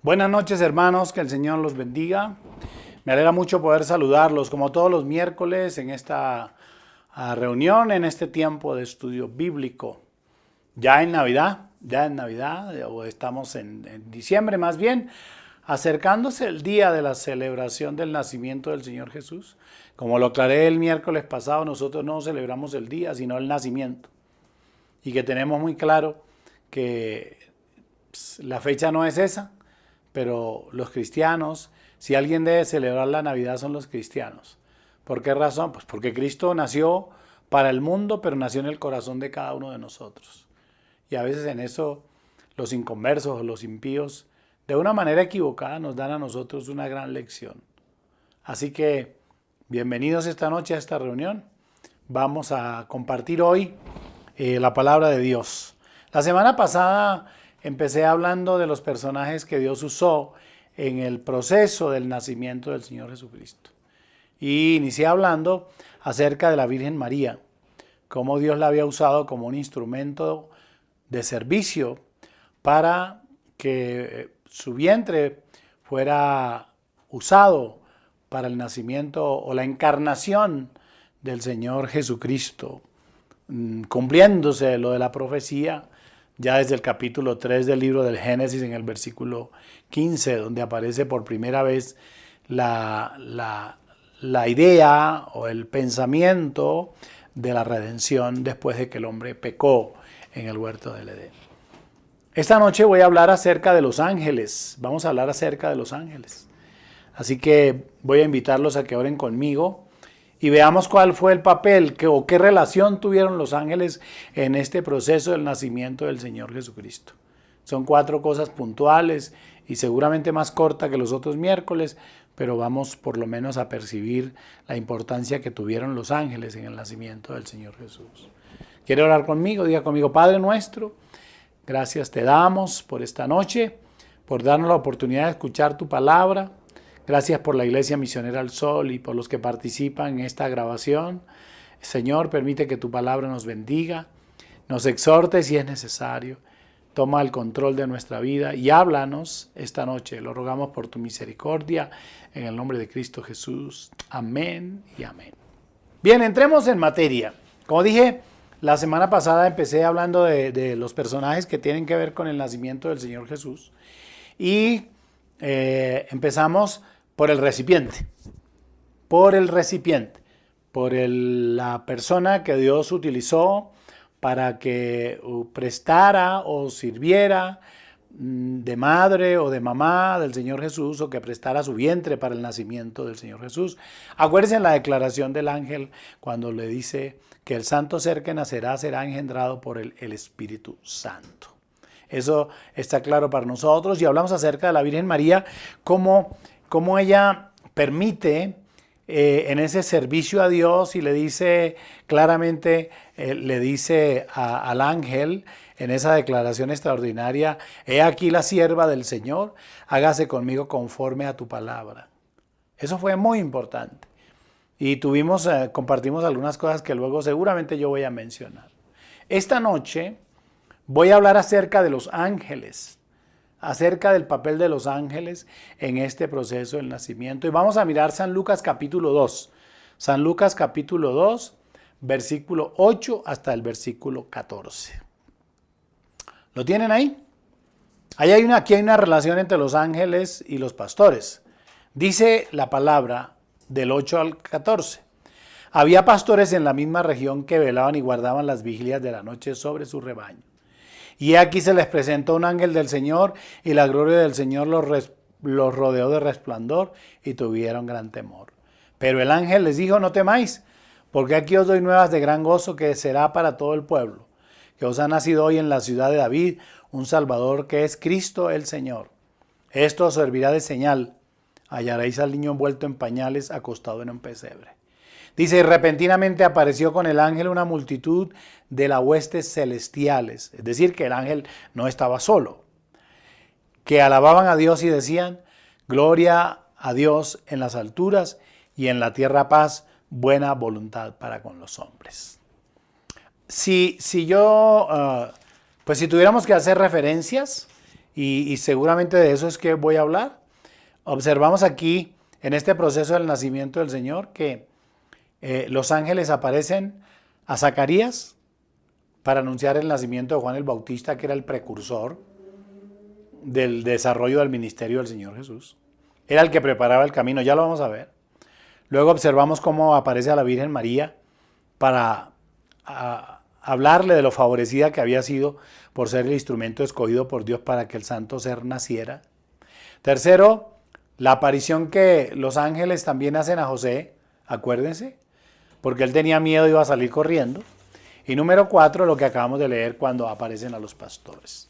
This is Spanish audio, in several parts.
Buenas noches, hermanos, que el Señor los bendiga. Me alegra mucho poder saludarlos como todos los miércoles en esta reunión, en este tiempo de estudio bíblico. Ya en Navidad, o estamos en diciembre más bien, acercándose el día de la celebración del nacimiento del Señor Jesús. Como lo aclaré el miércoles pasado, nosotros no celebramos el día, sino el nacimiento. Y que tenemos muy claro que la fecha no es esa, pero los cristianos, si alguien debe celebrar la Navidad son los cristianos. ¿Por qué razón? Pues porque Cristo nació para el mundo, pero nació en el corazón de cada uno de nosotros. Y a veces en eso los inconversos o los impíos, de una manera equivocada, nos dan a nosotros una gran lección. Así que, bienvenidos esta noche a esta reunión. Vamos a compartir hoy la palabra de Dios. La semana pasada empecé hablando de los personajes que Dios usó en el proceso del nacimiento del Señor Jesucristo. Y inicié hablando acerca de la Virgen María, cómo Dios la había usado como un instrumento de servicio para que su vientre fuera usado para el nacimiento o la encarnación del Señor Jesucristo, cumpliéndose lo de la profecía ya desde el capítulo 3 del libro del Génesis, en el versículo 15, donde aparece por primera vez la idea o el pensamiento de la redención después de que el hombre pecó en el huerto del Edén. Esta noche voy a hablar acerca de los ángeles. Vamos a hablar acerca de los ángeles. Así que voy a invitarlos a que oren conmigo y veamos cuál fue el papel o qué relación tuvieron los ángeles en este proceso del nacimiento del Señor Jesucristo. Son 4 cosas puntuales y seguramente más corta que los otros miércoles, pero vamos por lo menos a percibir la importancia que tuvieron los ángeles en el nacimiento del Señor Jesús. ¿Quiere orar conmigo? Diga conmigo: Padre nuestro, gracias te damos por esta noche, por darnos la oportunidad de escuchar tu palabra. Gracias por la Iglesia Misionera al Sol y por los que participan en esta grabación. Señor, permite que tu palabra nos bendiga, nos exhorte si es necesario. Toma el control de nuestra vida y háblanos esta noche. Lo rogamos por tu misericordia, en el nombre de Cristo Jesús. Amén y amén. Bien, entremos en materia. Como dije, la semana pasada empecé hablando de los personajes que tienen que ver con el nacimiento del Señor Jesús. Y empezamos por el recipiente, la persona que Dios utilizó para que prestara o sirviera de madre o de mamá del Señor Jesús, o que prestara su vientre para el nacimiento del Señor Jesús. Acuérdense en la declaración del ángel cuando le dice que el santo ser que nacerá será engendrado por el Espíritu Santo. Eso está claro para nosotros. Y hablamos acerca de la Virgen María, cómo ella permite en ese servicio a Dios, y le dice claramente, le dice al ángel en esa declaración extraordinaria: he aquí la sierva del Señor, hágase conmigo conforme a tu palabra. Eso fue muy importante. Y compartimos algunas cosas que luego seguramente yo voy a mencionar. Esta noche voy a hablar acerca de los ángeles, acerca del papel de los ángeles en este proceso del nacimiento. Y vamos a mirar San Lucas capítulo 2. San Lucas capítulo 2, versículo 8 hasta el versículo 14. ¿Lo tienen ahí? Aquí hay una relación entre los ángeles y los pastores. Dice la palabra del 8 al 14. Había pastores en la misma región que velaban y guardaban las vigilias de la noche sobre su rebaño. Y aquí se les presentó un ángel del Señor, y la gloria del Señor los rodeó de resplandor, y tuvieron gran temor. Pero el ángel les dijo: no temáis, porque aquí os doy nuevas de gran gozo, que será para todo el pueblo, que os ha nacido hoy en la ciudad de David un Salvador, que es Cristo el Señor. Esto os servirá de señal: hallaréis al niño envuelto en pañales, acostado en un pesebre. Dice: y repentinamente apareció con el ángel una multitud de las huestes celestiales. Es decir, que el ángel no estaba solo. Que alababan a Dios y decían: gloria a Dios en las alturas, y en la tierra paz, buena voluntad para con los hombres. Si tuviéramos que hacer referencias, y seguramente de eso es que voy a hablar. Observamos aquí en este proceso del nacimiento del Señor que los ángeles aparecen a Zacarías para anunciar el nacimiento de Juan el Bautista, que era el precursor del desarrollo del ministerio del Señor Jesús. Era el que preparaba el camino, ya lo vamos a ver. Luego observamos cómo aparece a la Virgen María para hablarle de lo favorecida que había sido por ser el instrumento escogido por Dios para que el santo ser naciera. Tercero, la aparición que los ángeles también hacen a José, acuérdense, porque él tenía miedo y iba a salir corriendo. Y número 4, lo que acabamos de leer cuando aparecen a los pastores.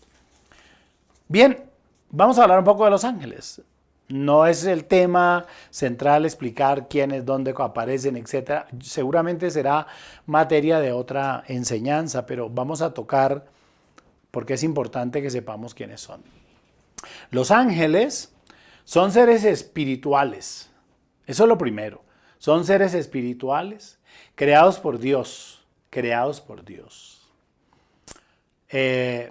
Bien, vamos a hablar un poco de los ángeles. No es el tema central explicar quiénes, dónde aparecen, etc. Seguramente será materia de otra enseñanza, pero vamos a tocar porque es importante que sepamos quiénes son. Los ángeles son seres espirituales. Eso es lo primero. Son seres espirituales creados por Dios. Creados por Dios. Tienen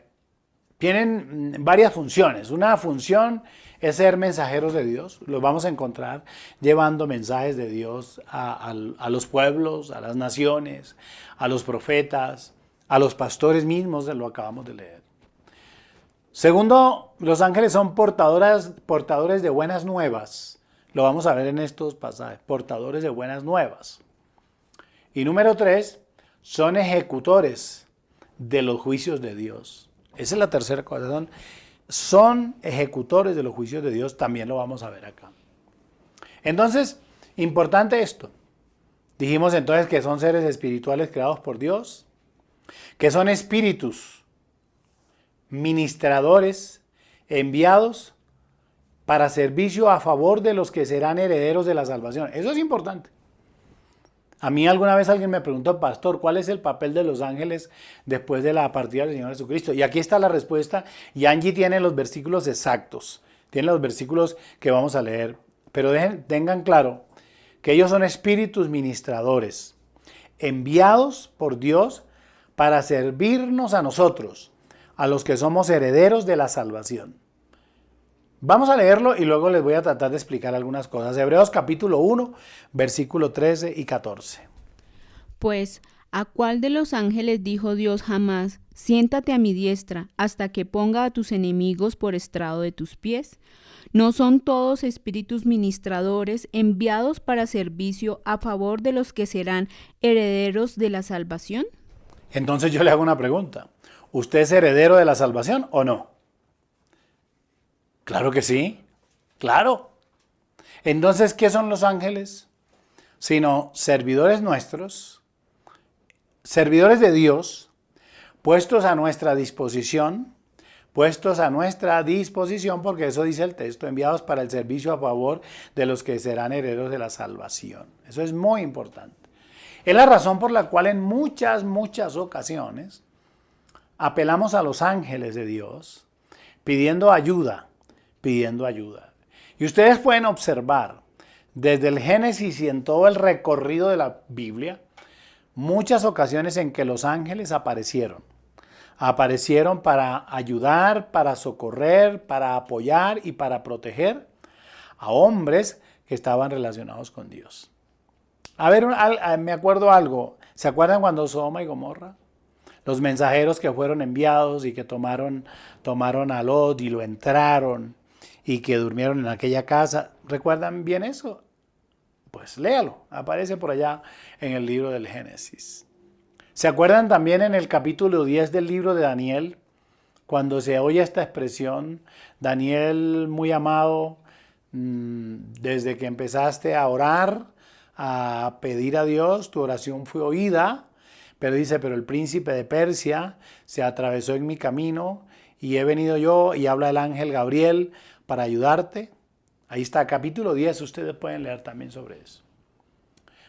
varias funciones. Una función es ser mensajeros de Dios. Los vamos a encontrar llevando mensajes de Dios a los pueblos, a las naciones, a los profetas, a los pastores mismos, lo acabamos de leer. Segundo, los ángeles son portadores de buenas nuevas. Lo vamos a ver en estos pasajes, portadores de buenas nuevas. Y número 3, son ejecutores de los juicios de Dios. Esa es la tercera cosa, son ejecutores de los juicios de Dios, también lo vamos a ver acá. Entonces, importante esto. Dijimos entonces que son seres espirituales creados por Dios, que son espíritus ministradores enviados para servicio a favor de los que serán herederos de la salvación. Eso es importante. A mí alguna vez alguien me preguntó, pastor, ¿cuál es el papel de los ángeles después de la partida del Señor Jesucristo? Y aquí está la respuesta, y Angie tiene los versículos exactos, tiene los versículos que vamos a leer, pero tengan claro que ellos son espíritus ministradores, enviados por Dios para servirnos a nosotros, a los que somos herederos de la salvación. Vamos a leerlo y luego les voy a tratar de explicar algunas cosas. Hebreos capítulo 1, versículo 13 y 14. Pues, ¿a cuál de los ángeles dijo Dios jamás, siéntate a mi diestra, hasta que ponga a tus enemigos por estrado de tus pies? ¿No son todos espíritus ministradores enviados para servicio a favor de los que serán herederos de la salvación? Entonces yo le hago una pregunta. ¿Usted es heredero de la salvación o no? Claro que sí, claro. Entonces, ¿qué son los ángeles? Sino servidores nuestros, servidores de Dios, puestos a nuestra disposición, porque eso dice el texto, enviados para el servicio a favor de los que serán herederos de la salvación. Eso es muy importante. Es la razón por la cual en muchas ocasiones apelamos a los ángeles de Dios pidiendo ayuda. Y ustedes pueden observar desde el Génesis y en todo el recorrido de la Biblia, muchas ocasiones en que los ángeles aparecieron. Aparecieron para ayudar, para socorrer, para apoyar y para proteger a hombres que estaban relacionados con Dios. A ver, me acuerdo algo. ¿Se acuerdan cuando Sodoma y Gomorra? Los mensajeros que fueron enviados y que tomaron a Lot y lo entraron y que durmieron en aquella casa. ¿Recuerdan bien eso? Pues léalo, aparece por allá en el libro del Génesis. ¿Se acuerdan también en el capítulo 10 del libro de Daniel? Cuando se oye esta expresión, Daniel, muy amado, desde que empezaste a orar, a pedir a Dios, tu oración fue oída, pero dice, pero el príncipe de Persia se atravesó en mi camino y he venido yo, y habla el ángel Gabriel, para ayudarte. Ahí está, capítulo 10, ustedes pueden leer también sobre eso.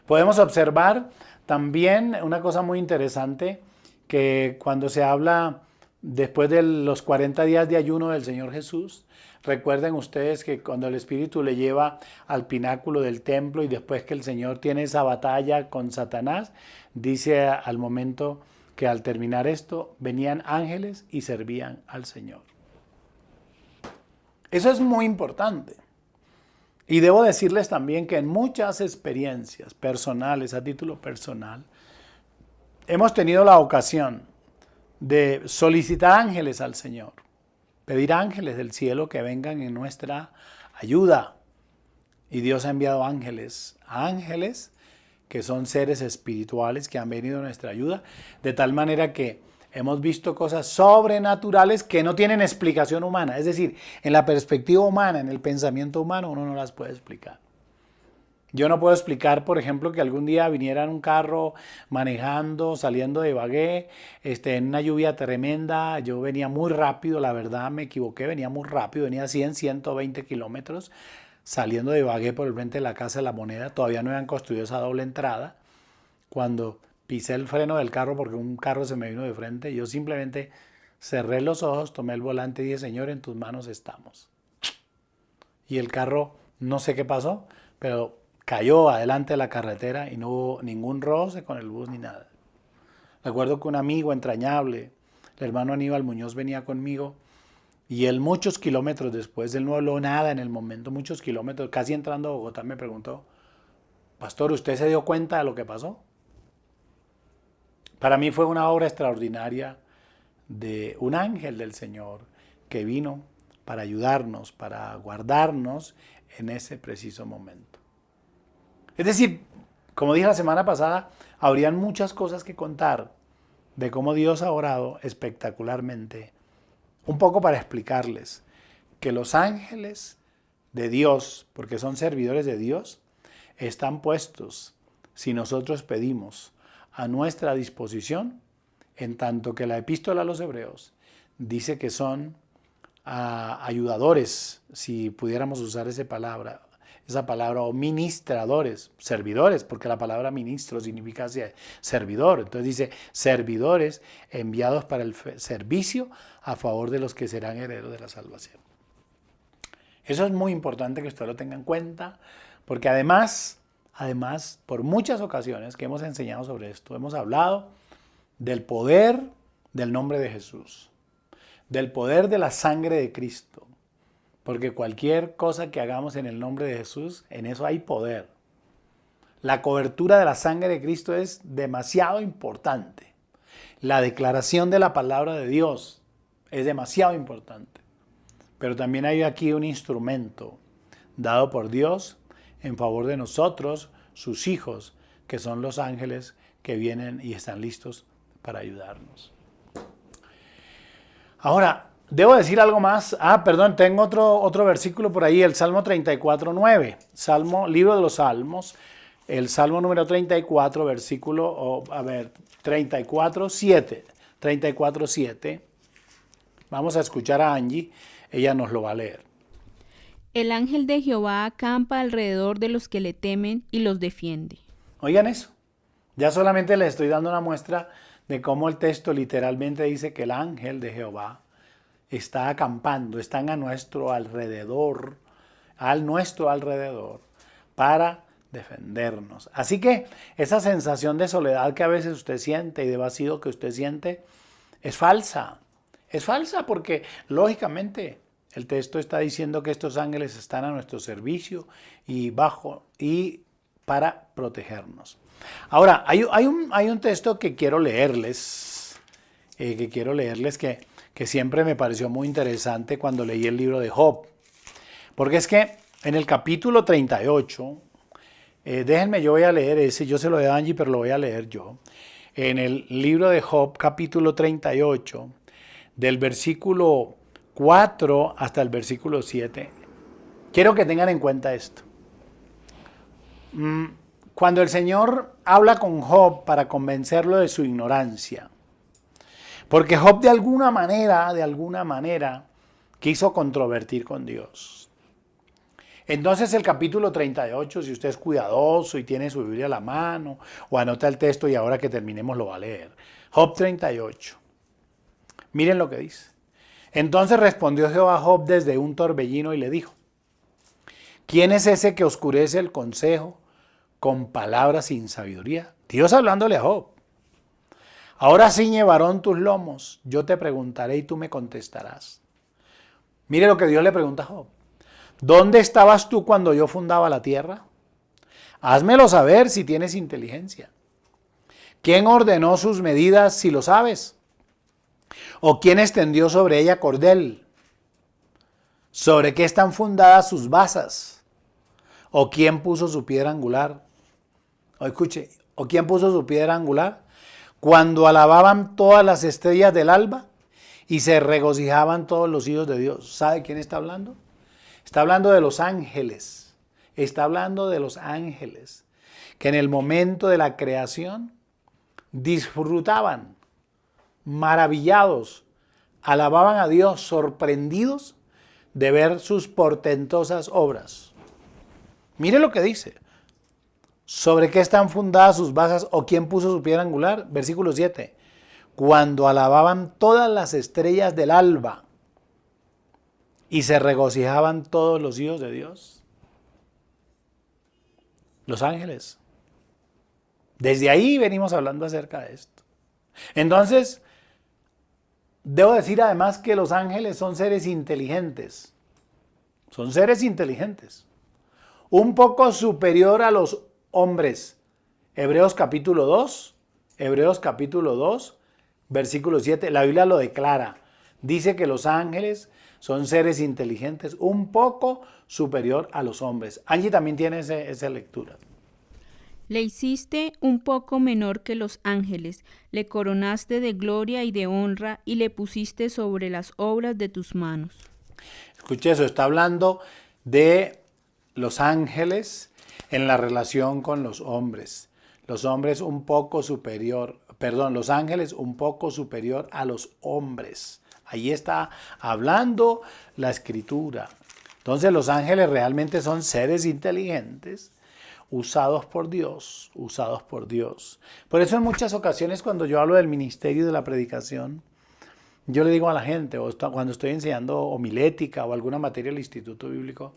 Podemos observar también una cosa muy interesante, que cuando se habla después de los 40 días de ayuno del Señor Jesús, recuerden ustedes que cuando el Espíritu le lleva al pináculo del templo y después que el Señor tiene esa batalla con Satanás, dice al momento que al terminar esto, venían ángeles y servían al Señor. Eso es muy importante. Y debo decirles también que en muchas experiencias personales, a título personal, hemos tenido la ocasión de solicitar ángeles al Señor, pedir ángeles del cielo que vengan en nuestra ayuda. Y Dios ha enviado ángeles que son seres espirituales que han venido a nuestra ayuda, de tal manera que hemos visto cosas sobrenaturales que no tienen explicación humana. Es decir, en la perspectiva humana, en el pensamiento humano, uno no las puede explicar. Yo no puedo explicar, por ejemplo, que algún día viniera en un carro manejando, saliendo de Ibagué, en una lluvia tremenda. Yo venía muy rápido, la verdad me equivoqué, venía muy rápido, venía a 100, 120 kilómetros, saliendo de Ibagué por el frente de la Casa de la Moneda. Todavía no habían construido esa doble entrada. Cuando pisé el freno del carro porque un carro se me vino de frente, yo simplemente cerré los ojos, tomé el volante y dije, Señor, en tus manos estamos. Y el carro, no sé qué pasó, pero cayó adelante de la carretera y no hubo ningún roce con el bus ni nada. Recuerdo que un amigo entrañable, el hermano Aníbal Muñoz, venía conmigo y él muchos kilómetros después, él no habló nada en el momento, muchos kilómetros, casi entrando a Bogotá, me preguntó, Pastor, ¿usted se dio cuenta de lo que pasó? Para mí fue una obra extraordinaria de un ángel del Señor que vino para ayudarnos, para guardarnos en ese preciso momento. Es decir, como dije la semana pasada, habrían muchas cosas que contar de cómo Dios ha orado espectacularmente. Un poco para explicarles que los ángeles de Dios, porque son servidores de Dios, están puestos, si nosotros pedimos, a nuestra disposición, en tanto que la epístola a los Hebreos dice que son ayudadores, si pudiéramos usar esa palabra, o ministradores, servidores, porque la palabra ministro significa servidor. Entonces dice, servidores enviados para el servicio a favor de los que serán herederos de la salvación. Eso es muy importante que usted lo tenga en cuenta, porque además, por muchas ocasiones que hemos enseñado sobre esto, hemos hablado del poder del nombre de Jesús, del poder de la sangre de Cristo, porque cualquier cosa que hagamos en el nombre de Jesús, en eso hay poder. La cobertura de la sangre de Cristo es demasiado importante. La declaración de la palabra de Dios es demasiado importante. Pero también hay aquí un instrumento dado por Dios en favor de nosotros, sus hijos, que son los ángeles que vienen y están listos para ayudarnos. Ahora, debo decir algo más. Tengo otro versículo por ahí, el Salmo 34:9. Libro de los Salmos, el Salmo número 34, versículo, 34:7. 34:7. Vamos a escuchar a Angie, ella nos lo va a leer. El ángel de Jehová acampa alrededor de los que le temen y los defiende. Oigan eso. Ya solamente les estoy dando una muestra de cómo el texto literalmente dice que el ángel de Jehová está acampando, están a nuestro alrededor, para defendernos. Así que esa sensación de soledad que a veces usted siente y de vacío que usted siente es falsa. Es falsa porque lógicamente el texto está diciendo que estos ángeles están a nuestro servicio y para protegernos. Ahora, hay un texto que quiero leerles, que siempre me pareció muy interesante cuando leí el libro de Job. Porque es que en el capítulo 38, déjenme, yo voy a leer ese, yo se lo doy a Angie, pero lo voy a leer yo. En el libro de Job, capítulo 38, del versículo 4 hasta el versículo 7, quiero que tengan en cuenta esto. Cuando el Señor habla con Job para convencerlo de su ignorancia, porque Job de alguna manera quiso controvertir con Dios. Entonces el capítulo 38, si usted es cuidadoso y tiene su Biblia a la mano, o anota el texto y ahora que terminemos lo va a leer. Job 38. Miren lo que dice. Entonces respondió Jehová a Job desde un torbellino y le dijo, ¿quién es ese que oscurece el consejo con palabras sin sabiduría? Dios hablándole a Job. Ahora ciñe, varón, tus lomos, yo te preguntaré y tú me contestarás. Mire lo que Dios le pregunta a Job. ¿Dónde estabas tú cuando yo fundaba la tierra? Házmelo saber si tienes inteligencia. ¿Quién ordenó sus medidas si lo sabes? ¿O quién extendió sobre ella cordel? ¿Sobre qué están fundadas sus basas? ¿O quién puso su piedra angular? O escuche, ¿o quién puso su piedra angular? Cuando alababan todas las estrellas del alba y se regocijaban todos los hijos de Dios. ¿Sabe quién está hablando? Está hablando de los ángeles. Está hablando de los ángeles que en el momento de la creación disfrutaban, maravillados, alababan a Dios, sorprendidos de ver sus portentosas obras. Mire lo que dice. ¿Sobre qué están fundadas sus basas o quién puso su piedra angular? Versículo 7. Cuando alababan todas las estrellas del alba y se regocijaban todos los hijos de Dios. Los ángeles. Desde ahí venimos hablando acerca de esto. Entonces, debo decir además que los ángeles son seres inteligentes. Son seres inteligentes. Un poco superior a los hombres. Hebreos capítulo 2, versículo 7, la Biblia lo declara. Dice que los ángeles son seres inteligentes, un poco superior a los hombres. Angie también tiene esa lectura. Le hiciste un poco menor que los ángeles, le coronaste de gloria y de honra y le pusiste sobre las obras de tus manos. Escuche eso, está hablando de los ángeles en la relación con los hombres. Los ángeles un poco superior a los hombres. Ahí está hablando la Escritura. Entonces los ángeles realmente son seres inteligentes, usados por Dios. Por eso en muchas ocasiones cuando yo hablo del ministerio de la predicación, yo le digo a la gente, o cuando estoy enseñando homilética o alguna materia del Instituto Bíblico,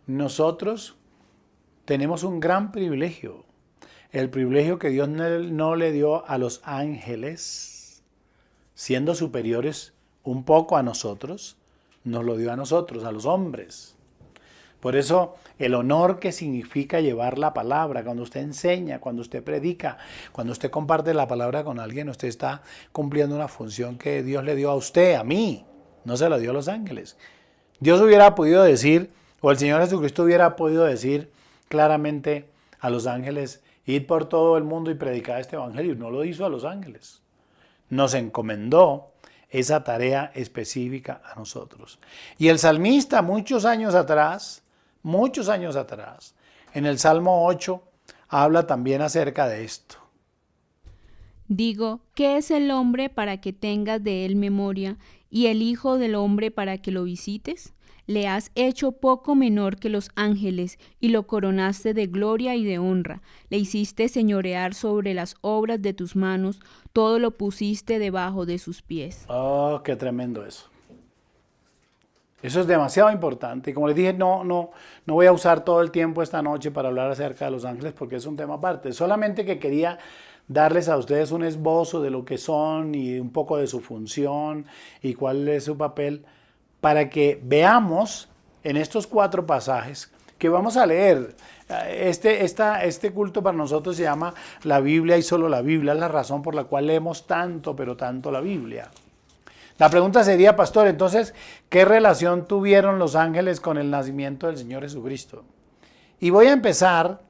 nosotros tenemos un gran privilegio. El privilegio que Dios no le dio a los ángeles, siendo superiores un poco a nosotros, nos lo dio a nosotros, a los hombres. Por eso el honor que significa llevar la palabra, cuando usted enseña, cuando usted predica, cuando usted comparte la palabra con alguien, usted está cumpliendo una función que Dios le dio a usted, a mí, no se la dio a los ángeles. Dios hubiera podido decir, o el Señor Jesucristo hubiera podido decir claramente a los ángeles, id por todo el mundo y predicar este evangelio. No lo hizo a los ángeles. Nos encomendó esa tarea específica a nosotros. Y el salmista muchos años atrás, en el Salmo 8, habla también acerca de esto. Digo, ¿qué es el hombre para que tengas de él memoria, y el hijo del hombre para que lo visites? Le has hecho poco menor que los ángeles, y lo coronaste de gloria y de honra. Le hiciste señorear sobre las obras de tus manos, todo lo pusiste debajo de sus pies. Oh, qué tremendo eso. Eso es demasiado importante. Y como les dije, no voy a usar todo el tiempo esta noche para hablar acerca de los ángeles porque es un tema aparte. Solamente que quería darles a ustedes un esbozo de lo que son y un poco de su función y cuál es su papel para que veamos en estos 4 pasajes que vamos a leer. Este culto para nosotros se llama la Biblia y solo la Biblia. Es la razón por la cual leemos tanto, pero tanto la Biblia. La pregunta sería, pastor, entonces, ¿qué relación tuvieron los ángeles con el nacimiento del Señor Jesucristo? Y voy a empezar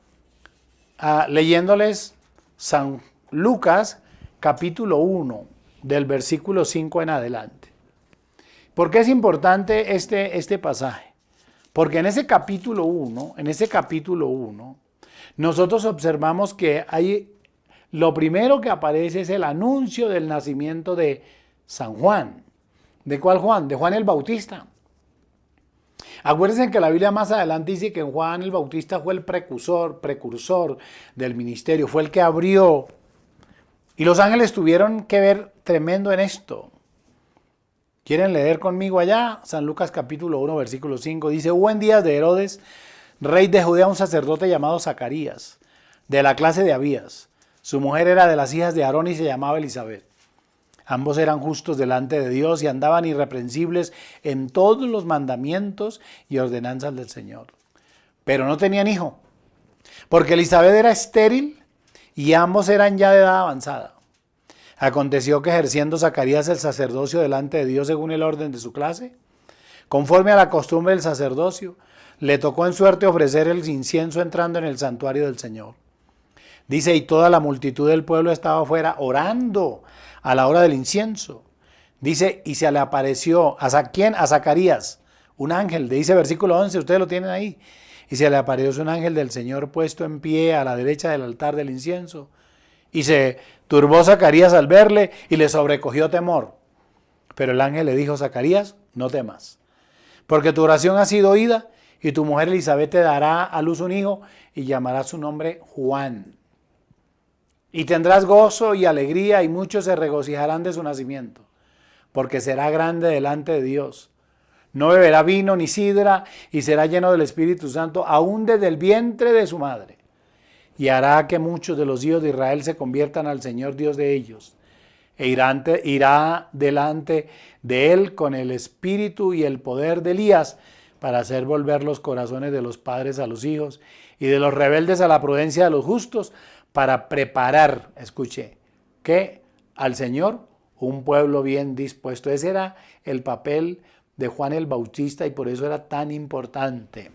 leyéndoles San Lucas, capítulo 1, del versículo 5 en adelante. ¿Por qué es importante este pasaje? Porque en ese capítulo 1, nosotros observamos que lo primero que aparece es el anuncio del nacimiento de San Juan. ¿De cuál Juan? De Juan el Bautista. Acuérdense que la Biblia más adelante dice que Juan el Bautista fue el precursor del ministerio, fue el que abrió. Y los ángeles tuvieron que ver tremendo en esto. ¿Quieren leer conmigo allá? San Lucas capítulo 1, versículo 5. Dice, hubo en días de Herodes, rey de Judea, un sacerdote llamado Zacarías, de la clase de Abías. Su mujer era de las hijas de Aarón y se llamaba Elizabeth. Ambos eran justos delante de Dios y andaban irreprensibles en todos los mandamientos y ordenanzas del Señor. Pero no tenían hijo, porque Elisabet era estéril y ambos eran ya de edad avanzada. Aconteció que ejerciendo Zacarías el sacerdocio delante de Dios según el orden de su clase, conforme a la costumbre del sacerdocio, le tocó en suerte ofrecer el incienso entrando en el santuario del Señor. Dice, y toda la multitud del pueblo estaba afuera orando a la hora del incienso. Dice, y se le apareció, ¿quién? A Zacarías, un ángel. Dice versículo 11, ustedes lo tienen ahí. Y se le apareció un ángel del Señor puesto en pie a la derecha del altar del incienso. Y se turbó Zacarías al verle y le sobrecogió temor. Pero el ángel le dijo, Zacarías, no temas, porque tu oración ha sido oída y tu mujer Elisabet te dará a luz un hijo y llamará su nombre Juan. Y tendrás gozo y alegría y muchos se regocijarán de su nacimiento, porque será grande delante de Dios. No beberá vino ni sidra y será lleno del Espíritu Santo aún desde el vientre de su madre. Y hará que muchos de los hijos de Israel se conviertan al Señor Dios de ellos. E irá delante de él con el espíritu y el poder de Elías para hacer volver los corazones de los padres a los hijos y de los rebeldes a la prudencia de los justos, para preparar, escuche, que al Señor un pueblo bien dispuesto. Ese era el papel de Juan el Bautista y por eso era tan importante.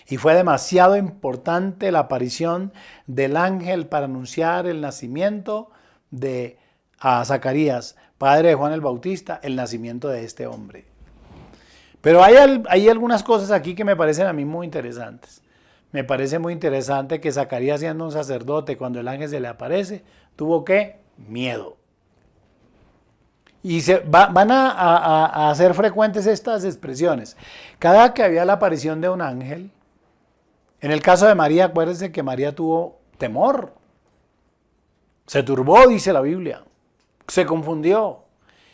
Y fue demasiado importante la aparición del ángel para anunciar el nacimiento de Zacarías, padre de Juan el Bautista, el nacimiento de este hombre. Pero hay algunas cosas aquí que me parecen a mí muy interesantes. Me parece muy interesante que Zacarías, siendo un sacerdote, cuando el ángel se le aparece, tuvo ¿qué? Miedo. Y van a hacer frecuentes estas expresiones. Cada que había la aparición de un ángel, en el caso de María, acuérdense que María tuvo temor. Se turbó, dice la Biblia. Se confundió.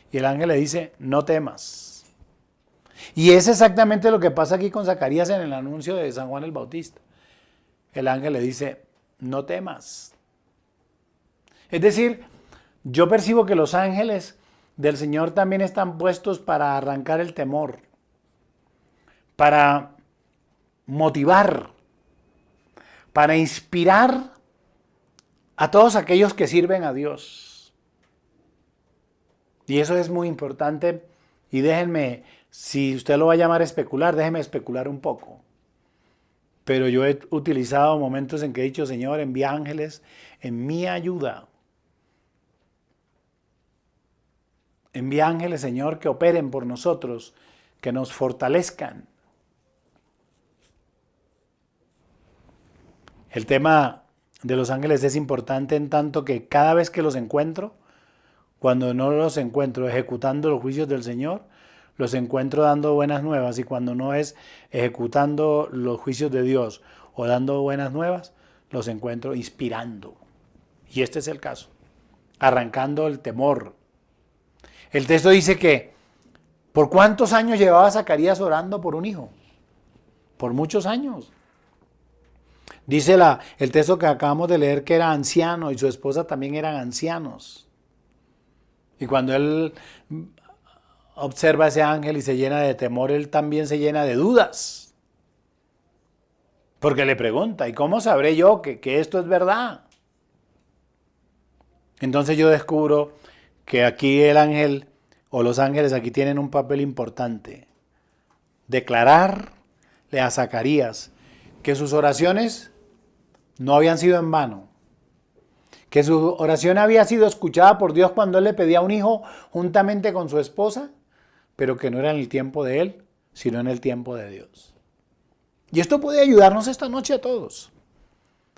Y el ángel le dice, no temas. Y es exactamente lo que pasa aquí con Zacarías en el anuncio de San Juan el Bautista. El ángel le dice, no temas. Es decir, yo percibo que los ángeles del Señor también están puestos para arrancar el temor, para motivar, para inspirar a todos aquellos que sirven a Dios. Y eso es muy importante. Y déjenme, si usted lo va a llamar especular, déjenme especular un poco. Pero yo he utilizado momentos en que he dicho, Señor, envía ángeles en mi ayuda. Envía ángeles, Señor, que operen por nosotros, que nos fortalezcan. El tema de los ángeles es importante en tanto que cada vez que los encuentro, cuando no los encuentro ejecutando los juicios del Señor, los encuentro dando buenas nuevas, y cuando no es ejecutando los juicios de Dios o dando buenas nuevas, los encuentro inspirando. Y este es el caso, arrancando el temor. El texto dice que, ¿por cuántos años llevaba Zacarías orando por un hijo? Por muchos años. Dice el texto que acabamos de leer que era anciano y su esposa también eran ancianos. Y cuando él observa a ese ángel y se llena de temor, él también se llena de dudas. Porque le pregunta, ¿y cómo sabré yo que esto es verdad? Entonces yo descubro que aquí el ángel o los ángeles aquí tienen un papel importante. Declararle a Zacarías que sus oraciones no habían sido en vano. Que su oración había sido escuchada por Dios cuando él le pedía un hijo juntamente con su esposa, pero que no era en el tiempo de él, sino en el tiempo de Dios. Y esto puede ayudarnos esta noche a todos.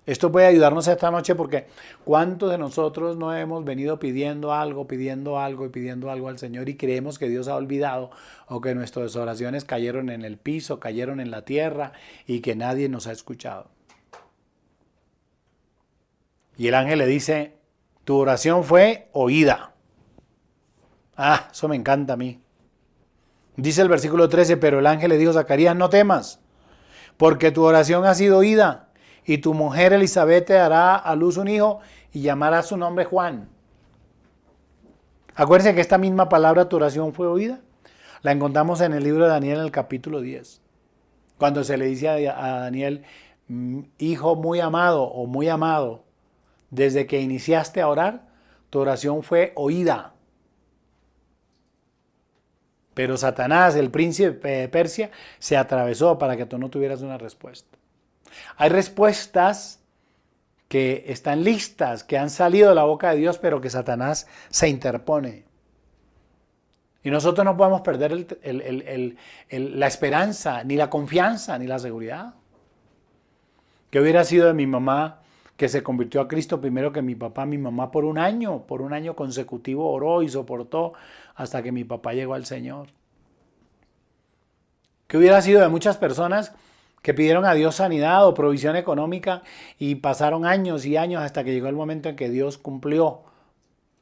Esto puede ayudarnos esta noche porque ¿cuántos de nosotros no hemos venido pidiendo algo al Señor y creemos que Dios ha olvidado o que nuestras oraciones cayeron en el piso, cayeron en la tierra y que nadie nos ha escuchado? Y el ángel le dice, tu oración fue oída. Ah, eso me encanta a mí. Dice el versículo 13, pero el ángel le dijo a Zacarías, no temas, porque tu oración ha sido oída, y tu mujer Elisabet te dará a luz un hijo y llamará su nombre Juan. Acuérdense que esta misma palabra, tu oración fue oída. La encontramos en el libro de Daniel en el capítulo 10. Cuando se le dice a Daniel, hijo muy amado o muy amado, desde que iniciaste a orar, tu oración fue oída. Pero Satanás, el príncipe de Persia, se atravesó para que tú no tuvieras una respuesta. Hay respuestas que están listas, que han salido de la boca de Dios, pero que Satanás se interpone. Y nosotros no podemos perder la esperanza, ni la confianza, ni la seguridad. ¿Qué hubiera sido de mi mamá que se convirtió a Cristo primero que mi papá? Mi mamá por un año consecutivo oró y soportó hasta que mi papá llegó al Señor. ¿Qué hubiera sido de muchas personas que pidieron a Dios sanidad o provisión económica y pasaron años y años hasta que llegó el momento en que Dios cumplió,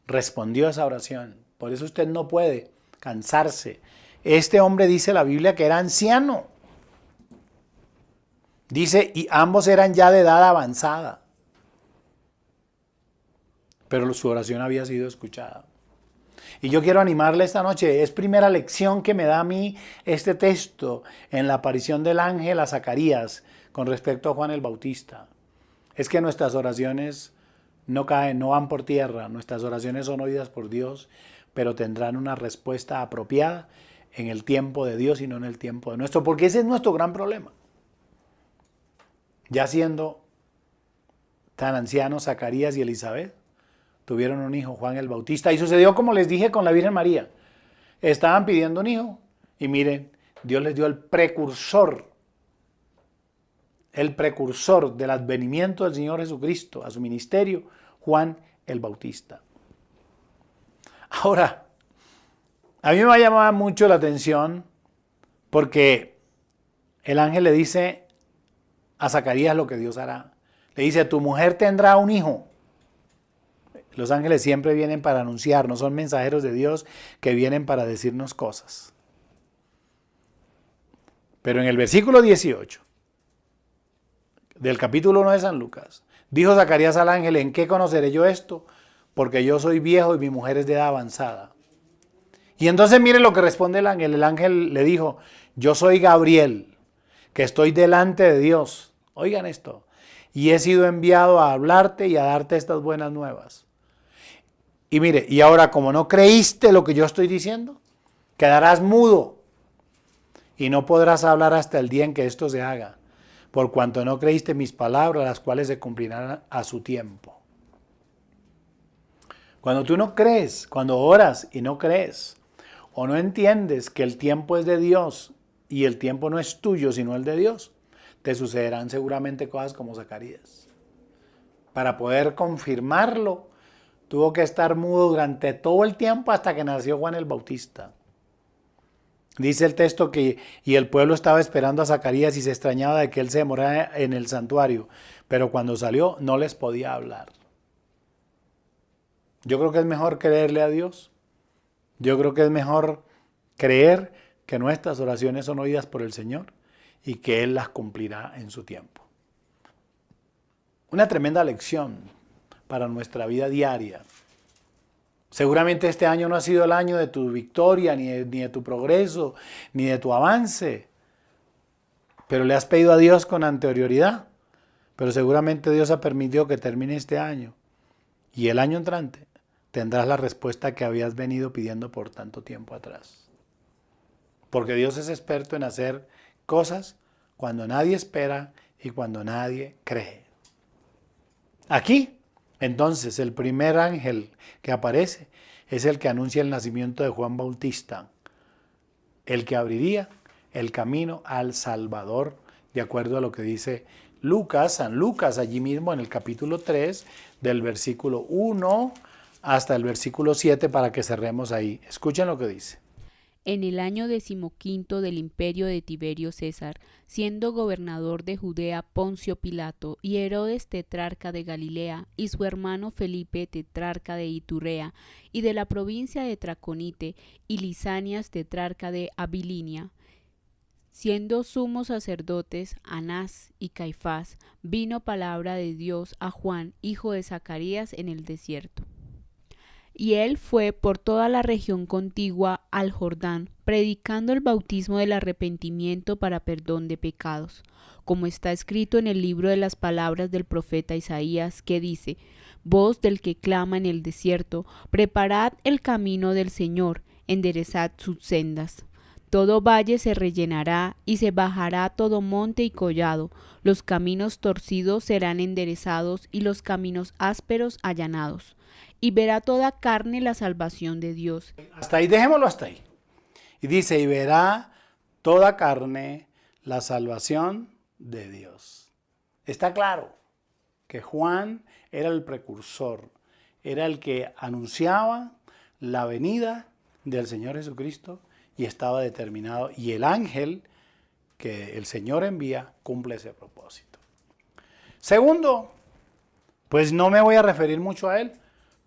respondió a esa oración? Por eso usted no puede cansarse. Este hombre, dice la Biblia, que era anciano. Dice, y ambos eran ya de edad avanzada. Pero su oración había sido escuchada. Y yo quiero animarle esta noche. Es primera lección que me da a mí este texto en la aparición del ángel a Zacarías con respecto a Juan el Bautista. Es que nuestras oraciones no caen, no van por tierra. Nuestras oraciones son oídas por Dios, pero tendrán una respuesta apropiada en el tiempo de Dios y no en el tiempo de nuestro. Porque ese es nuestro gran problema. Ya siendo tan ancianos Zacarías y Elizabeth, tuvieron un hijo, Juan el Bautista, y sucedió como les dije con la Virgen María. Estaban pidiendo un hijo, y miren, Dios les dio el precursor del advenimiento del Señor Jesucristo a su ministerio, Juan el Bautista. Ahora, a mí me va a llamar mucho la atención porque el ángel le dice a Zacarías lo que Dios hará. Le dice, tu mujer tendrá un hijo. Los ángeles siempre vienen para anunciarnos, son mensajeros de Dios que vienen para decirnos cosas. Pero en el versículo 18 del capítulo 1 de San Lucas, dijo Zacarías al ángel, ¿en qué conoceré yo esto? Porque yo soy viejo y mi mujer es de edad avanzada. Y entonces mire lo que responde el ángel. El ángel le dijo, yo soy Gabriel, que estoy delante de Dios. Oigan esto. Y he sido enviado a hablarte y a darte estas buenas nuevas. Y mire, y ahora como no creíste lo que yo estoy diciendo, quedarás mudo y no podrás hablar hasta el día en que esto se haga, por cuanto no creíste mis palabras, las cuales se cumplirán a su tiempo. Cuando tú no crees, cuando oras y no crees, o no entiendes que el tiempo es de Dios y el tiempo no es tuyo sino el de Dios, te sucederán seguramente cosas como Zacarías. Para poder confirmarlo, tuvo que estar mudo durante todo el tiempo hasta que nació Juan el Bautista. Dice el texto que y el pueblo estaba esperando a Zacarías y se extrañaba de que él se demorara en el santuario, pero cuando salió no les podía hablar. Yo creo que es mejor creerle a Dios. Yo creo que es mejor creer que nuestras oraciones son oídas por el Señor y que Él las cumplirá en su tiempo. Una tremenda lección para nuestra vida diaria. Seguramente este año no ha sido el año de tu victoria, ni de tu progreso, ni de tu avance. Pero le has pedido a Dios con anterioridad. Pero seguramente Dios ha permitido que termine este año. Y el año entrante tendrás la respuesta que habías venido pidiendo por tanto tiempo atrás. Porque Dios es experto en hacer cosas cuando nadie espera y cuando nadie cree. Aquí, entonces, el primer ángel que aparece es el que anuncia el nacimiento de Juan Bautista, el que abriría el camino al Salvador, de acuerdo a lo que dice Lucas, San Lucas, allí mismo en el capítulo 3, del versículo 1 hasta el versículo 7, para que cerremos ahí. Escuchen lo que dice. En el año 15 del imperio de Tiberio César, siendo gobernador de Judea Poncio Pilato y Herodes tetrarca de Galilea y su hermano Felipe tetrarca de Iturea y de la provincia de Traconite y Lisanias tetrarca de Abilinia, siendo sumos sacerdotes Anás y Caifás, vino palabra de Dios a Juan, hijo de Zacarías, en el desierto. Y él fue por toda la región contigua al Jordán, predicando el bautismo del arrepentimiento para perdón de pecados, como está escrito en el libro de las palabras del profeta Isaías, que dice: voz del que clama en el desierto, preparad el camino del Señor, enderezad sus sendas. Todo valle se rellenará y se bajará todo monte y collado, los caminos torcidos serán enderezados y los caminos ásperos allanados. Y verá toda carne la salvación de Dios. Hasta ahí, dejémoslo hasta ahí. Y dice, y verá toda carne la salvación de Dios. Está claro que Juan era el precursor, era el que anunciaba la venida del Señor Jesucristo y estaba determinado. Y el ángel que el Señor envía cumple ese propósito. Segundo, pues no me voy a referir mucho a él,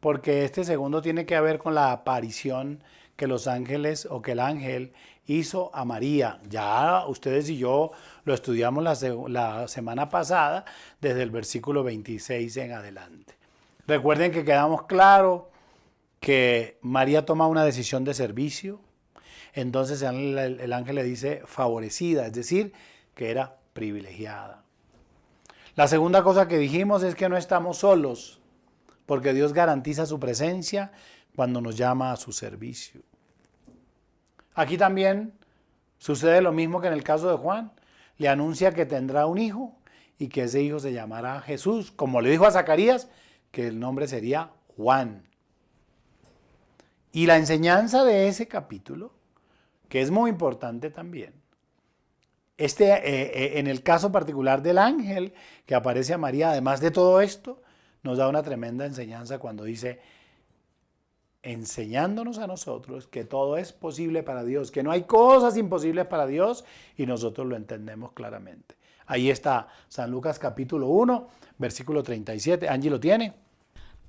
porque este segundo tiene que ver con la aparición que los ángeles o que el ángel hizo a María. Ya ustedes y yo lo estudiamos la semana pasada desde el versículo 26 en adelante. Recuerden que quedamos claro que María toma una decisión de servicio. Entonces el ángel le dice favorecida, es decir, que era privilegiada. La segunda cosa que dijimos es que no estamos solos, porque Dios garantiza su presencia cuando nos llama a su servicio. Aquí también sucede lo mismo que en el caso de Juan. Le anuncia que tendrá un hijo y que ese hijo se llamará Jesús, como le dijo a Zacarías, que el nombre sería Juan. Y la enseñanza de ese capítulo, que es muy importante también, en el caso particular del ángel que aparece a María, además de todo esto, nos da una tremenda enseñanza cuando dice, enseñándonos a nosotros que todo es posible para Dios, que no hay cosas imposibles para Dios y nosotros lo entendemos claramente. Ahí está San Lucas capítulo 1, versículo 37. Angie lo tiene.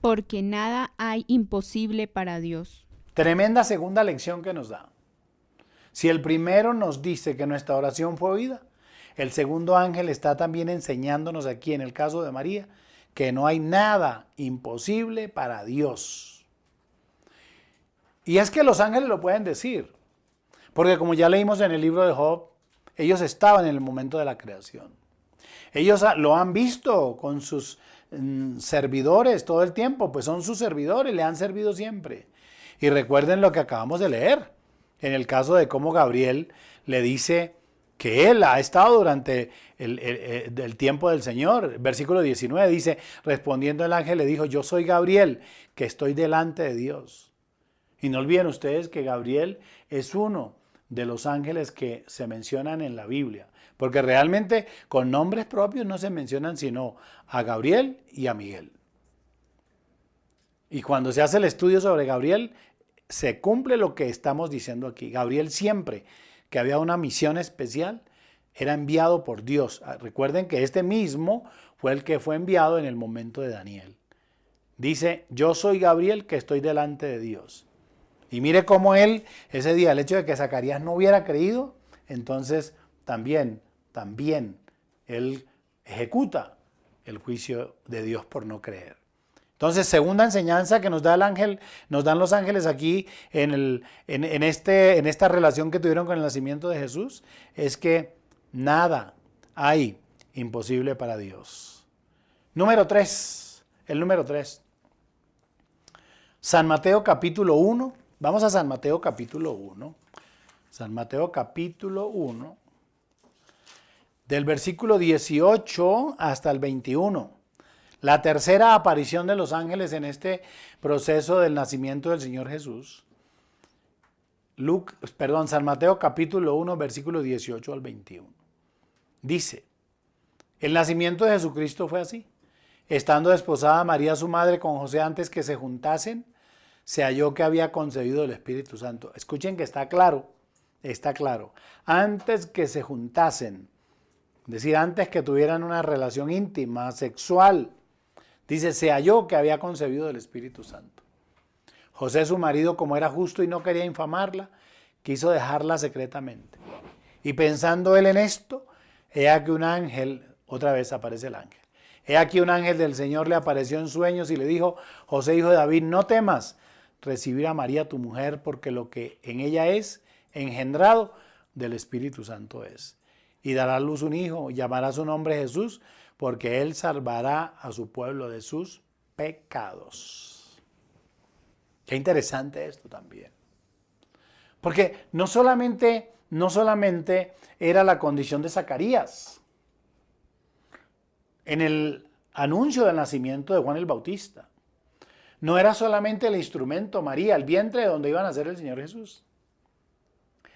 Porque nada hay imposible para Dios. Tremenda segunda lección que nos da. Si el primero nos dice que nuestra oración fue oída, el segundo ángel está también enseñándonos aquí en el caso de María que no hay nada imposible para Dios. Y es que los ángeles lo pueden decir, porque como ya leímos en el libro de Job, ellos estaban en el momento de la creación. Ellos lo han visto con sus servidores todo el tiempo, pues son sus servidores, le han servido siempre. Y recuerden lo que acabamos de leer, en el caso de cómo Gabriel le dice que él ha estado durante el tiempo del Señor. Versículo 19 dice, respondiendo el ángel le dijo, yo soy Gabriel, que estoy delante de Dios. Y no olviden ustedes que Gabriel es uno de los ángeles que se mencionan en la Biblia, porque realmente con nombres propios no se mencionan sino a Gabriel y a Miguel. Y cuando se hace el estudio sobre Gabriel, se cumple lo que estamos diciendo aquí. Gabriel siempre que había una misión especial, era enviado por Dios. Recuerden que este mismo fue el que fue enviado en el momento de Daniel. Dice, yo soy Gabriel que estoy delante de Dios. Y mire cómo él, ese día, el hecho de que Zacarías no hubiera creído, entonces también él ejecuta el juicio de Dios por no creer. Entonces, segunda enseñanza que nos da el ángel, nos dan los ángeles aquí en esta relación que tuvieron con el nacimiento de Jesús, es que nada hay imposible para Dios. Número 3, el número 3. San Mateo capítulo 1, vamos a San Mateo capítulo 1. San Mateo capítulo 1, del versículo 18 hasta el 21. La tercera aparición de los ángeles en este proceso del nacimiento del Señor Jesús. San Mateo capítulo 1, versículo 18 al 21. Dice, el nacimiento de Jesucristo fue así. Estando desposada María su madre con José antes que se juntasen, se halló que había concebido el Espíritu Santo. Escuchen que está claro. Antes que se juntasen, es decir, antes que tuvieran una relación íntima, sexual, dice, se halló que había concebido del Espíritu Santo. José, su marido, como era justo y no quería infamarla, quiso dejarla secretamente. Y pensando él en esto, he aquí un ángel, otra vez aparece el ángel. He aquí un ángel del Señor le apareció en sueños y le dijo, José, hijo de David, no temas recibir a María tu mujer, porque lo que en ella es engendrado del Espíritu Santo es. Y dará a luz un hijo, y llamará su nombre Jesús, porque él salvará a su pueblo de sus pecados. Qué interesante esto también. Porque no solamente era la condición de Zacarías. En el anuncio del nacimiento de Juan el Bautista, no era solamente el instrumento María, el vientre de donde iba a nacer el Señor Jesús.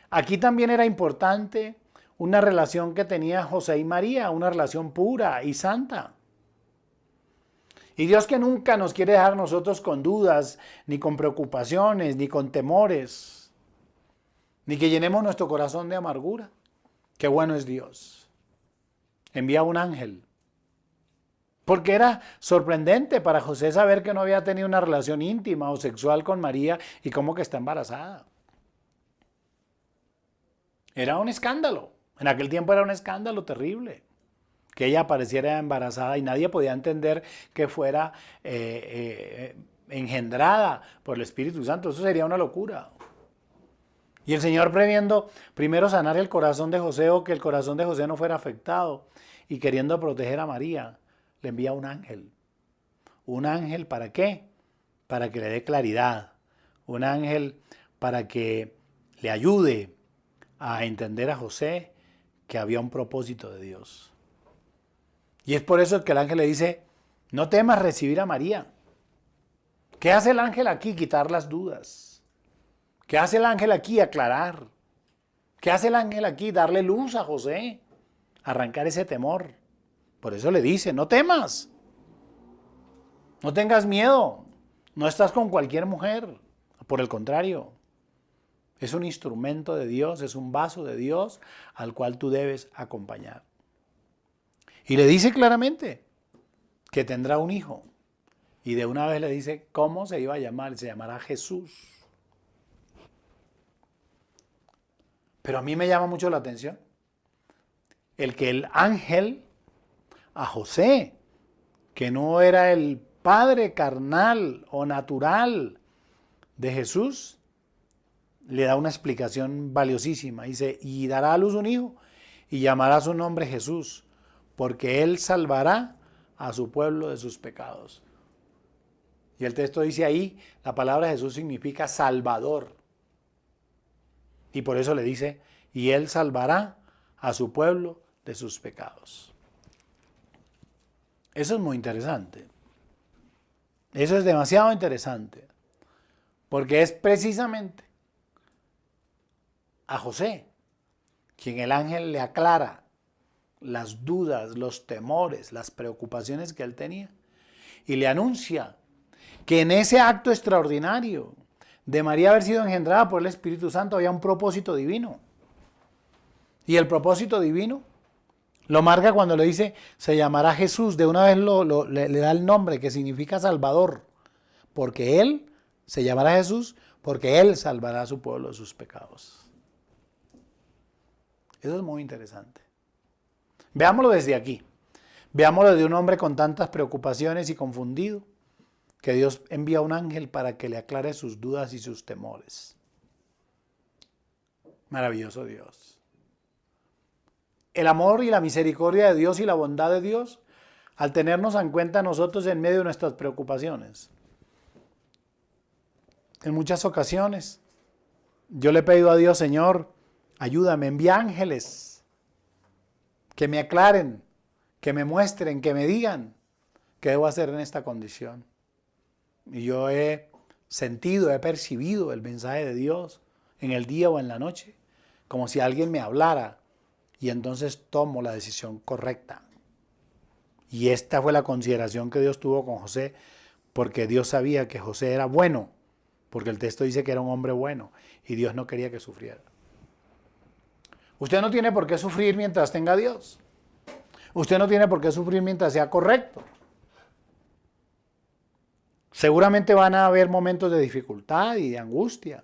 Aquí también era importante una relación que tenía José y María, una relación pura y santa. Y Dios, que nunca nos quiere dejar nosotros con dudas, ni con preocupaciones, ni con temores, ni que llenemos nuestro corazón de amargura. Qué bueno es Dios. Envía un ángel. Porque era sorprendente para José saber que no había tenido una relación íntima o sexual con María y cómo que está embarazada. Era un escándalo. En aquel tiempo era un escándalo terrible que ella apareciera embarazada y nadie podía entender que fuera engendrada por el Espíritu Santo. Eso sería una locura. Y el Señor, previendo primero sanar el corazón de José, o que el corazón de José no fuera afectado, y queriendo proteger a María, le envía un ángel. ¿Un ángel para qué? Para que le dé claridad. Un ángel para que le ayude a entender a José que había un propósito de Dios. Y es por eso que el ángel le dice, no temas recibir a María. ¿Qué hace el ángel aquí? Quitar las dudas. ¿Qué hace el ángel aquí? Aclarar. ¿Qué hace el ángel aquí? Darle luz a José. Arrancar ese temor. Por eso le dice, no temas. No tengas miedo. No estás con cualquier mujer. Por el contrario. Es un instrumento de Dios, es un vaso de Dios al cual tú debes acompañar. Y le dice claramente que tendrá un hijo. Y de una vez le dice cómo se iba a llamar. Se llamará Jesús. Pero a mí me llama mucho la atención el que el ángel a José, que no era el padre carnal o natural de Jesús, le da una explicación valiosísima. Dice, y dará a luz un hijo y llamará su nombre Jesús, porque él salvará a su pueblo de sus pecados. Y el texto dice ahí, la palabra Jesús significa salvador. Y por eso le dice, y él salvará a su pueblo de sus pecados. Eso es muy interesante. Eso es demasiado interesante. Porque es precisamente a José quien el ángel le aclara las dudas, los temores, las preocupaciones que él tenía. Y le anuncia que en ese acto extraordinario de María haber sido engendrada por el Espíritu Santo había un propósito divino. Y el propósito divino lo marca cuando le dice, se llamará Jesús. De una vez le da el nombre que significa Salvador. Porque él se llamará Jesús, porque él salvará a su pueblo de sus pecados. Eso es muy interesante. Veámoslo desde aquí. Veámoslo de un hombre con tantas preocupaciones y confundido, que Dios envía un ángel para que le aclare sus dudas y sus temores. Maravilloso Dios. El amor y la misericordia de Dios y la bondad de Dios, al tenernos en cuenta nosotros en medio de nuestras preocupaciones. En muchas ocasiones, yo le he pedido a Dios, Señor, ayúdame, envía ángeles que me aclaren, que me muestren, que me digan qué debo hacer en esta condición. Y yo he sentido, he percibido el mensaje de Dios en el día o en la noche, como si alguien me hablara, y entonces tomo la decisión correcta. Y esta fue la consideración que Dios tuvo con José, porque Dios sabía que José era bueno, porque el texto dice que era un hombre bueno, y Dios no quería que sufriera. Usted no tiene por qué sufrir mientras tenga a Dios. Usted no tiene por qué sufrir mientras sea correcto. Seguramente van a haber momentos de dificultad y de angustia,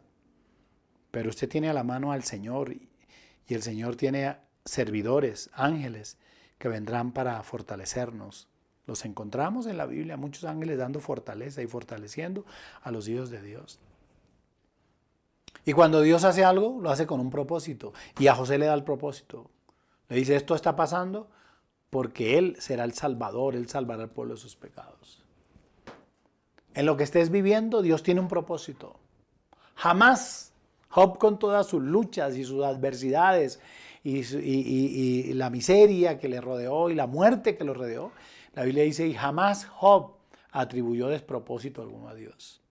pero usted tiene a la mano al Señor y el Señor tiene servidores, ángeles, que vendrán para fortalecernos. Los encontramos en la Biblia, muchos ángeles dando fortaleza y fortaleciendo a los hijos de Dios. Y cuando Dios hace algo, lo hace con un propósito. Y a José le da el propósito. Le dice, esto está pasando porque Él será el Salvador, Él salvará al pueblo de sus pecados. En lo que estés viviendo, Dios tiene un propósito. Jamás Job, con todas sus luchas y sus adversidades y la miseria que le rodeó y la muerte que lo rodeó, la Biblia dice, y jamás Job atribuyó despropósito alguno a Dios.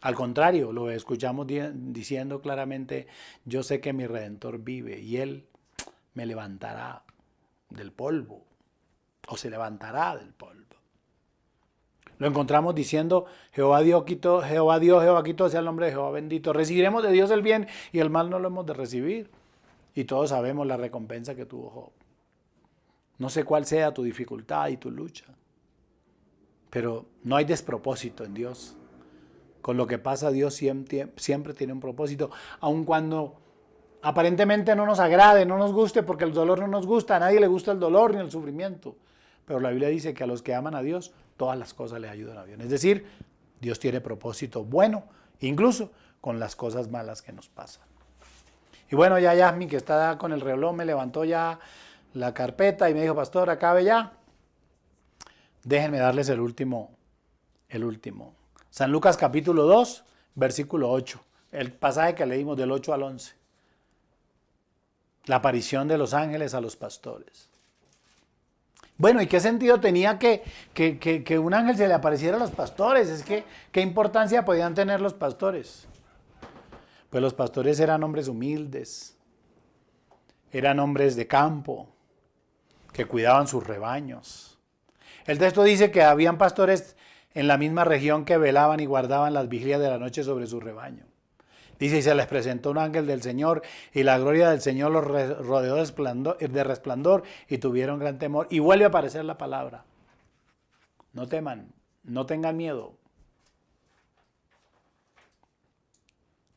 Al contrario, lo escuchamos diciendo claramente, yo sé que mi Redentor vive y Él me levantará del polvo, o se levantará del polvo. Lo encontramos diciendo, Jehová dio, Jehová quitó, sea el nombre de Jehová bendito. Recibiremos de Dios el bien y el mal no lo hemos de recibir. Y todos sabemos la recompensa que tuvo Job. No sé cuál sea tu dificultad y tu lucha, pero no hay despropósito en Dios. Con lo que pasa, Dios siempre tiene un propósito, aun cuando aparentemente no nos agrade, no nos guste, porque el dolor no nos gusta, a nadie le gusta el dolor ni el sufrimiento. Pero la Biblia dice que a los que aman a Dios, todas las cosas les ayudan a bien. Es decir, Dios tiene propósito bueno, incluso con las cosas malas que nos pasan. Y bueno, ya Yasmin, que está con el reloj, me levantó ya la carpeta y me dijo, pastor, acabe ya. Déjenme darles el último. San Lucas capítulo 2, versículo 8. El pasaje que leímos del 8 al 11. La aparición de los ángeles a los pastores. Bueno, ¿y qué sentido tenía que un ángel se le apareciera a los pastores? Es que, ¿qué importancia podían tener los pastores? Pues los pastores eran hombres humildes, eran hombres de campo, que cuidaban sus rebaños. El texto dice que habían pastores en la misma región que velaban y guardaban las vigilias de la noche sobre su rebaño. Dice, y se les presentó un ángel del Señor, y la gloria del Señor los rodeó de resplandor, y tuvieron gran temor. Y vuelve a aparecer la palabra. No teman, no tengan miedo.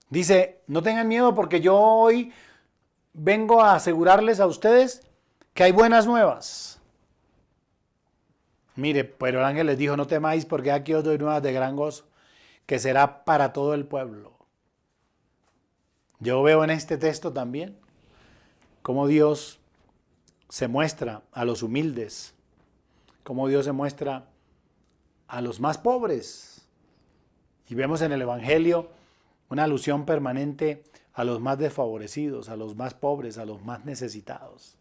Dice, no tengan miedo porque yo hoy vengo a asegurarles a ustedes que hay buenas nuevas. Mire, pero el ángel les dijo, no temáis porque aquí os doy nuevas de gran gozo, que será para todo el pueblo. Yo veo en este texto también cómo Dios se muestra a los humildes, cómo Dios se muestra a los más pobres. Y vemos en el Evangelio una alusión permanente a los más desfavorecidos, a los más pobres, a los más necesitados.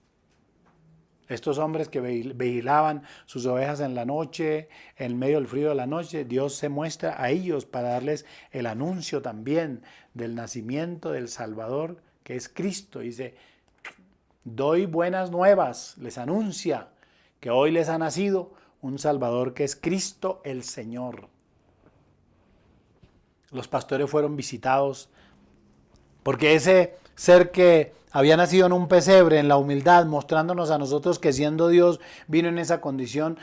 Estos hombres que vigilaban sus ovejas en la noche, en medio del frío de la noche, Dios se muestra a ellos para darles el anuncio también del nacimiento del Salvador, que es Cristo. Dice, doy buenas nuevas, les anuncia que hoy les ha nacido un Salvador que es Cristo el Señor. Los pastores fueron visitados porque ese ser que había nacido en un pesebre, en la humildad, mostrándonos a nosotros que siendo Dios vino en esa condición,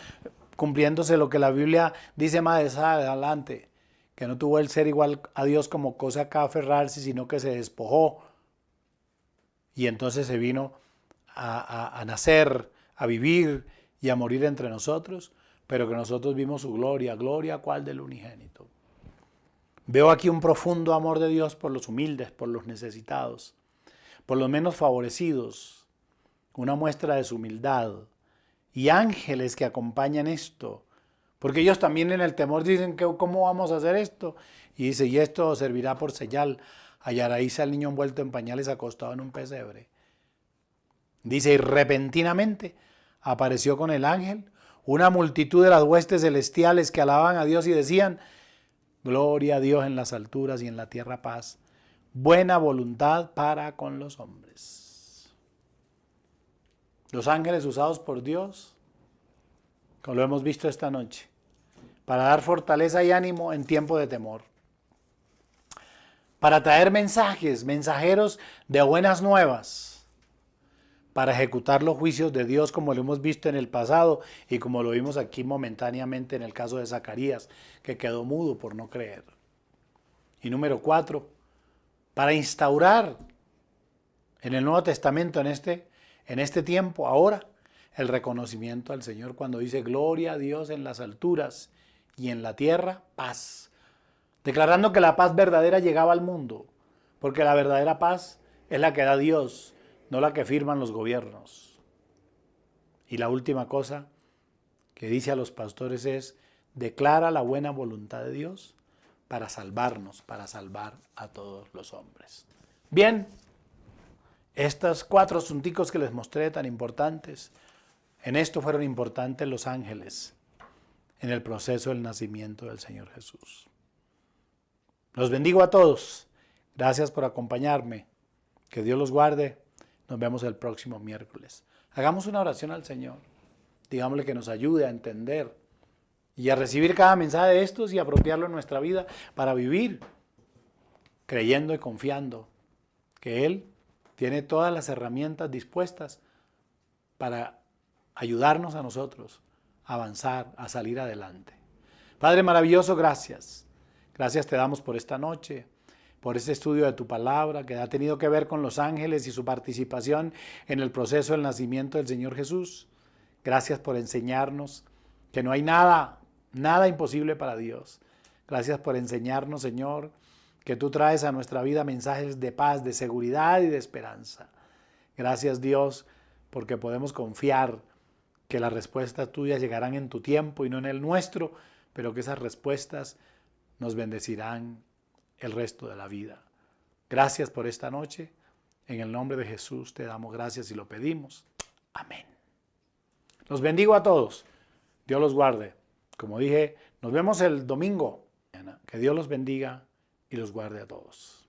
cumpliéndose lo que la Biblia dice más adelante, que no tuvo el ser igual a Dios como cosa que aferrarse, sino que se despojó. Y entonces se vino a nacer, a vivir y a morir entre nosotros, pero que nosotros vimos su gloria, gloria cual del unigénito. Veo aquí un profundo amor de Dios por los humildes, por los necesitados, por los menos favorecidos, una muestra de su humildad. Y ángeles que acompañan esto, porque ellos también en el temor dicen, ¿cómo vamos a hacer esto? Y dice, y esto servirá por señal, hallaréis al niño envuelto en pañales acostado en un pesebre. Dice, y repentinamente apareció con el ángel una multitud de las huestes celestiales que alababan a Dios y decían, gloria a Dios en las alturas y en la tierra paz, buena voluntad para con los hombres. Los ángeles usados por Dios, como lo hemos visto esta noche, para dar fortaleza y ánimo en tiempo de temor. Para traer mensajeros de buenas nuevas, para ejecutar los juicios de Dios como lo hemos visto en el pasado y como lo vimos aquí momentáneamente en el caso de Zacarías, que quedó mudo por no creer. Y número 4, para instaurar en el Nuevo Testamento, en este tiempo, ahora, el reconocimiento al Señor cuando dice gloria a Dios en las alturas y en la tierra paz, declarando que la paz verdadera llegaba al mundo, Porque la verdadera paz es la que da Dios, no la que firman los gobiernos. Y la última cosa que dice a los pastores es: declara la buena voluntad de Dios para salvarnos, para salvar a todos los hombres. Bien, estos 4 asunticos que les mostré tan importantes, en esto fueron importantes los ángeles en el proceso del nacimiento del Señor Jesús. Los bendigo a todos. Gracias por acompañarme. Que Dios los guarde. Nos vemos el próximo miércoles. Hagamos una oración al Señor. Digámosle que nos ayude a entender y a recibir cada mensaje de estos y apropiarlo en nuestra vida para vivir creyendo y confiando que Él tiene todas las herramientas dispuestas para ayudarnos a nosotros a avanzar, a salir adelante. Padre maravilloso, gracias. Gracias te damos por esta noche, por este estudio de tu palabra que ha tenido que ver con los ángeles y su participación en el proceso del nacimiento del Señor Jesús. Gracias por enseñarnos que no hay nada imposible para Dios. Gracias por enseñarnos, Señor, que tú traes a nuestra vida mensajes de paz, de seguridad y de esperanza. Gracias, Dios, porque podemos confiar que las respuestas tuyas llegarán en tu tiempo y no en el nuestro, pero que esas respuestas nos bendecirán el resto de la vida. Gracias por esta noche. En el nombre de Jesús te damos gracias y lo pedimos. Amén. Los bendigo a todos. Dios los guarde. Como dije, nos vemos el domingo. Que Dios los bendiga y los guarde a todos.